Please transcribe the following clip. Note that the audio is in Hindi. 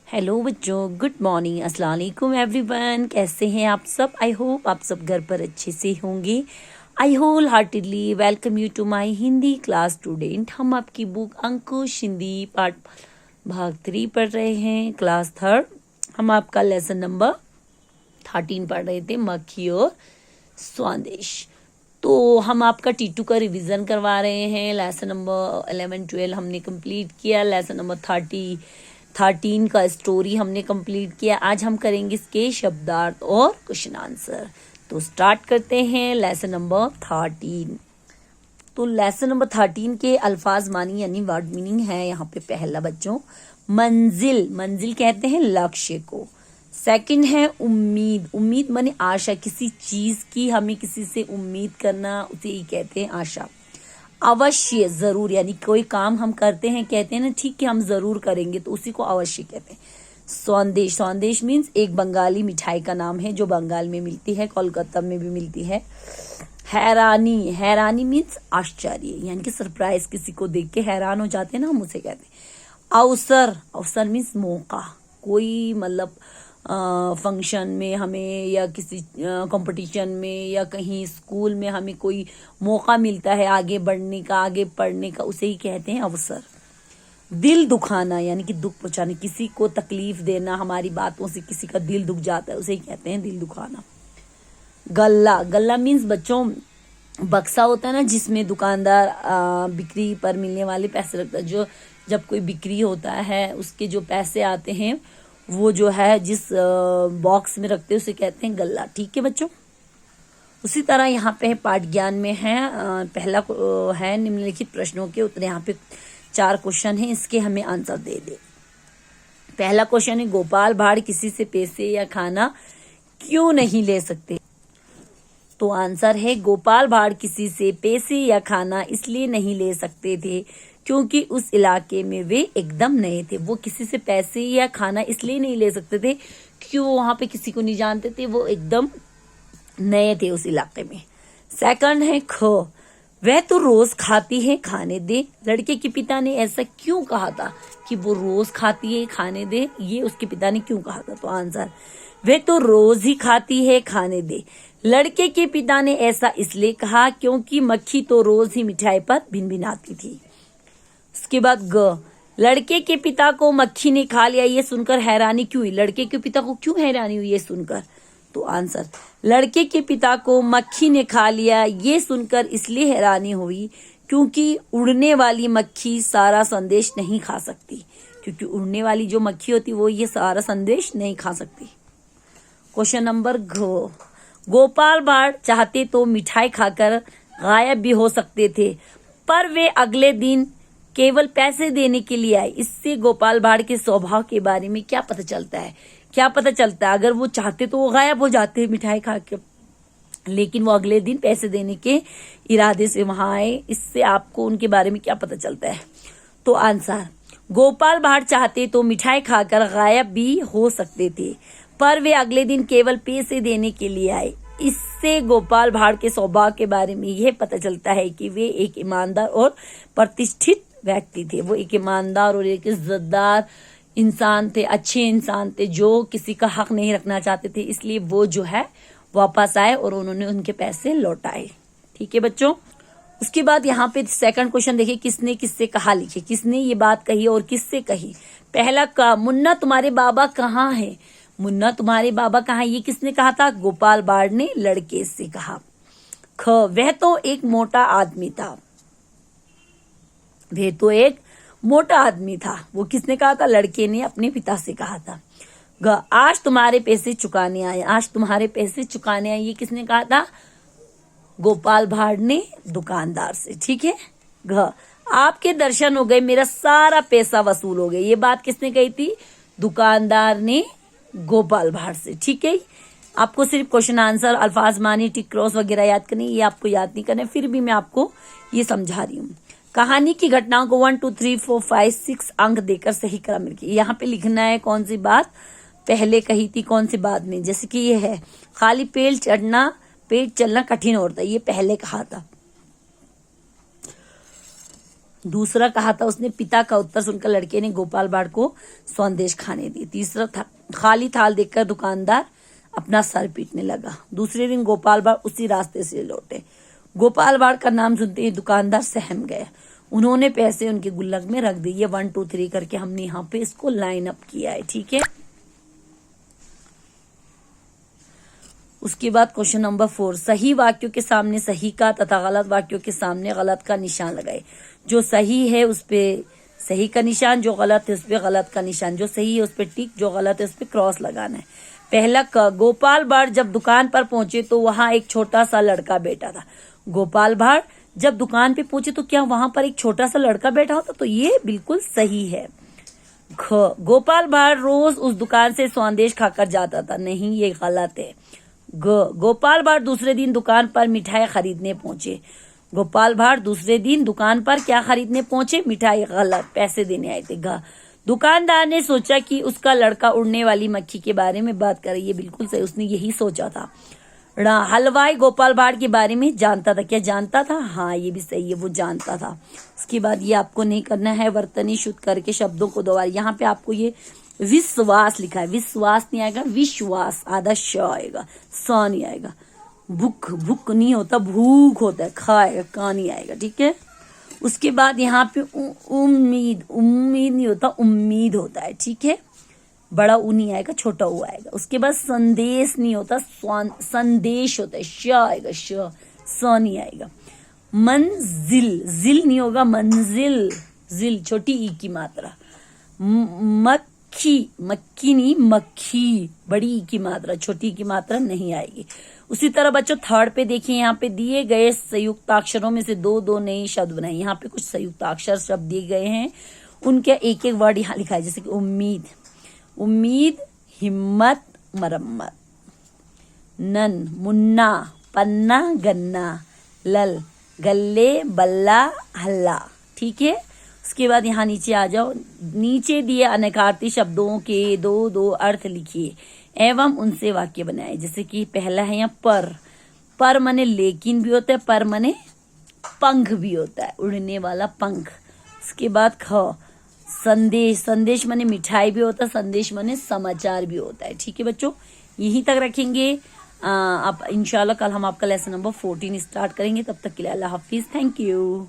हेलो बच्चों, गुड मॉर्निंग, अस्सलाम वालेकुम एवरीवन। कैसे हैं आप सब? आई होप आप सब घर पर अच्छे से होंगे। I whole heartedly welcome you to my Hindi class student. हम आपकी बुक अंकुश हिंदी पार्ट भाग 3 पढ़ रहे हैं, क्लास 3। हम आपका लेसन नंबर 13 पढ़ रहे थे, मक्खी और स्वादेश। तो हम आपका T2 का रिवीजन करवा रहे हैं। लेसन नंबर 11-12 हमने कंप्लीट किया। लेसन नंबर 13 का स्टोरी हमने कंप्लीट किया। आज हम करेंगे इसके शब्दार्थ और क्वेश्चन आंसर। तो स्टार्ट करते हैं लेसन नंबर 13। तो लेसन नंबर 13 के अल्फाज मानी यानी वर्ड मीनिंग है यहाँ पे। पहला बच्चों, मंजिल। मंजिल कहते हैं लक्ष्य को। सेकंड है उम्मीद। उम्मीद माने आशा, किसी चीज की हमें किसी से उम्मीद करना, उसे ही कहते हैं आशा। अवश्य, जरूर, यानी कोई काम हम करते हैं, कहते हैं ना ठीक है हम जरूर करेंगे, तो उसी को अवश्य कहते हैं। सौंदेश। सौंदेश मीन्स एक बंगाली मिठाई का नाम है जो बंगाल में मिलती है, कोलकाता में भी मिलती है। हैरानी। हैरानी मीन्स आश्चर्य, यानी कि सरप्राइज, किसी को देख के हैरान हो जाते हैं ना, हम उसे कहते हैं। अवसर। अवसर मीन्स मौका, कोई मतलब फंक्शन में हमें या किसी कंपटीशन में या कहीं स्कूल में हमें कोई मौका मिलता है आगे बढ़ने का, आगे पढ़ने का, उसे ही कहते हैं अवसर। दिल दुखाना यानी कि दुख पहुंचाने, किसी को तकलीफ देना, हमारी बातों से किसी का दिल दुख जाता है, उसे ही कहते हैं दिल दुखाना। गल्ला। गल्ला मीन्स बच्चों बक्सा होता है ना जिसमें दुकानदार बिक्री पर मिलने वाले पैसे रखता है। जो जब कोई बिक्री होता है उसके जो पैसे आते हैं वो जो है जिस बॉक्स में रखते हैं उसे कहते हैं गल्ला। ठीक है बच्चों। उसी तरह यहाँ पे पाठ ज्ञान में है, पहला है निम्नलिखित प्रश्नों के उत्तर। यहाँ पे 4 क्वेश्चन हैं, इसके हमें आंसर दे दे। पहला क्वेश्चन है, गोपाल भाड़ किसी से पैसे या खाना क्यों नहीं ले सकते? तो आंसर है, गोपाल भाड़ किसी से पैसे या खाना इसलिए नहीं ले सकते थे क्योंकि उस इलाके में वे एकदम नए थे। वो किसी से पैसे या खाना इसलिए नहीं ले सकते थे क्योंकि वो वहां पे किसी को नहीं जानते थे, वो एकदम नए थे उस इलाके में। सेकंड है ख, वह तो रोज खाती है खाने दे। लड़के के पिता ने ऐसा क्यों कहा था कि वो रोज खाती है खाने दे, ये उसके पिता ने क्यों कहा था? तो आंसर, वह तो रोज ही खाती है खाने दे। लड़के के पिता ने ऐसा इसलिए कहा क्योंकि मक्खी तो रोज ही मिठाई पर भिनभिनाती थी। उसके बाद ग, लड़के के पिता को मक्खी ने खा लिया ये सुनकर हैरानी क्यों हुई? लड़के के पिता को क्यों हैरानी हुई ये सुनकर? तो आंसर, लड़के के पिता को मक्खी ने खा लिया ये सुनकर इसलिए हैरानी हुई क्योंकि उड़ने वाली मक्खी सारा संदेश नहीं खा सकती। क्योंकि उड़ने वाली जो मक्खी होती वो ये सारा संदेश नहीं खा सकती। क्वेश्चन नंबर घ, गोपाल भाड़ चाहते तो मिठाई खाकर गायब भी हो सकते थे पर वे अगले दिन केवल पैसे देने के लिए आए। इससे गोपाल भाड़ के स्वभाव के बारे में क्या पता चलता है? क्या पता चलता है? अगर वो चाहते तो वो गायब हो जाते मिठाई खा के, लेकिन वो अगले दिन पैसे देने के इरादे से वहां आए। इससे आपको उनके बारे में क्या पता चलता है? तो आंसर, गोपाल भाड़ चाहते तो मिठाई खाकर गायब भी हो सकते थे पर वे अगले दिन केवल पैसे देने के लिए आए। इससे गोपाल भाड़ के स्वभाव के बारे में यह पता चलता है कि वे एक ईमानदार और प्रतिष्ठित व्यक्ति थे। वो एक ईमानदार और एक इज्जतदार इंसान थे, अच्छे इंसान थे जो किसी का हक नहीं रखना चाहते थे। इसलिए वो जो है वापस आए और उन्होंने उनके पैसे लौटाए। ठीक है बच्चों। उसके बाद यहाँ पे सेकंड क्वेश्चन देखिए, किसने किससे कहा लिखे। किसने ये बात कही और किससे कही? पहला का, मुन्ना तुम्हारे बाबा कहाँ है? मुन्ना तुम्हारे बाबा कहाँ? ये किसने कहा था? गोपाल भाड़ ने लड़के से कहा। ख, वह तो एक मोटा आदमी था। वह तो एक मोटा आदमी था, वो किसने कहा था? लड़के ने अपने पिता से कहा था। ग, आज तुम्हारे पैसे चुकाने आए। आज तुम्हारे पैसे चुकाने आए, ये किसने कहा था? गोपाल भाड़ ने दुकानदार से। ठीक है। घ, आपके दर्शन हो गए, मेरा सारा पैसा वसूल हो गया। ये बात किसने कही थी? दुकानदार ने गोपाल भाड़ से। ठीक है। आपको सिर्फ क्वेश्चन आंसर, अल्फाज मानी, टिक क्रॉस वगैरह याद करनी, ये आपको याद नहीं करना, फिर भी मैं आपको ये समझा रही हूँ। कहानी की घटनाओं को 1 2 3 4 5 6 अंक देकर सही क्रम में लिखिए। यहाँ पे लिखना है कौन सी बात पहले कही थी, कौन सी बाद में। जैसे कि ये है, खाली पेट चलना कठिन होता है, ये पहले कहा था। दूसरा कहा था उसने पिता का उत्तर सुनकर लड़के ने गोपाल भाड़ को संदेश खाने दी। तीसरा था खाली थाल देखकर दुकानदार अपना सर पीटने लगा। दूसरे दिन गोपाल भाड़ उसी रास्ते से लौटे। गोपाल भाड़ का नाम सुनते ही दुकानदार सहम गए। उन्होंने पैसे उनके गुल्लक में रख दिए। 1 2 3 करके हमने यहाँ पे इसको लाइन अप किया है, ठीक है। उसके बाद क्वेश्चन नंबर 4, सही वाक्यों के सामने सही का तथा गलत वाक्यों के सामने गलत का निशान लगाए। जो सही है उस पे सही का निशान, जो गलत है उस पे गलत का निशान, जो सही है उस पे टिक, जो गलत है उस पे क्रॉस लगाना है। पहला क, गोपाल भाड़ जब दुकान पर पहुंचे तो वहां एक छोटा सा लड़का बैठा था। गोपाल भाड़ जब दुकान पे पहुंचे तो क्या वहां पर एक छोटा सा लड़का बैठा होता? तो ये बिल्कुल सही है। गोपाल भाड़ रोज उस दुकान से संदेश खाकर जाता था। नहीं, ये गलत है। गोपाल भाड़ दूसरे दिन दुकान पर मिठाई खरीदने पहुंचे। गोपाल भाड़ दूसरे दिन दुकान पर क्या खरीदने पहुंचे? मिठाई। गलत, पैसे देने आए थे। दुकानदार ने सोचा कि उसका लड़का उड़ने वाली मक्खी के बारे में बात करे। ये बिल्कुल सही, उसने यही सोचा था। हलवाई गोपाल भाड़ के बारे में जानता था। क्या जानता था? हाँ, ये भी सही है, वो जानता था। उसके बाद ये आपको नहीं करना है, वर्तनी शुद्ध करके शब्दों को दोबारा। यहाँ पे आपको ये विश्वास लिखा है, विश्वास नहीं आएगा, विश्वास, आधा श आएगा, स नहीं आएगा। भूख, भूख नहीं होता, भूख होता है, खा आएगा, का नहीं आएगा, ठीक है। उसके बाद यहाँ पे उम्मीद, उम्मीद नहीं होता, उम्मीद होता है, ठीक है। बड़ा ऊ नहीं आएगा, छोटा ऊ आएगा। उसके बाद संदेश नहीं होता, संदेश होता है, श आएगा, स नहीं आएगा। मंजिल, जिल नहीं होगा, मंजिल, जिल, छोटी ई की मात्रा। मक्खी, मक्खी नहीं, मक्खी, बड़ी ई की मात्रा, छोटी की मात्रा नहीं आएगी। उसी तरह बच्चों थर्ड पे देखिए, यहाँ पे दिए गए संयुक्ताक्षरों में से दो दो नए शब्द बनाए। यहाँ पे कुछ संयुक्ताक्षर शब्द दिए गए हैं, उनके एक एक वर्ड यहाँ लिखा है, जैसे कि उम्मीद, उम्मीद, हिम्मत, मरम्मत। नन, मुन्ना, पन्ना, गन्ना। लल, गल्ले, बल्ला, हल्ला, ठीक है। उसके बाद यहाँ नीचे आ जाओ। नीचे दिए अनेकार्थी शब्दों के दो दो अर्थ लिखिए एवं उनसे वाक्य बनाए। जैसे कि पहला है यहाँ पर मने लेकिन भी होता है, पर मने पंख भी होता है, उड़ने वाला पंख। उसके बाद ख, संदेश, संदेश मने मिठाई भी होता है, संदेश मने समाचार भी होता है, ठीक है बच्चों। यहीं तक रखेंगे। आप इंशाल्लाह कल हम आपका लेसन नंबर 14 स्टार्ट करेंगे। तब तक के लिए अल्लाह हाफिज, थैंक यू।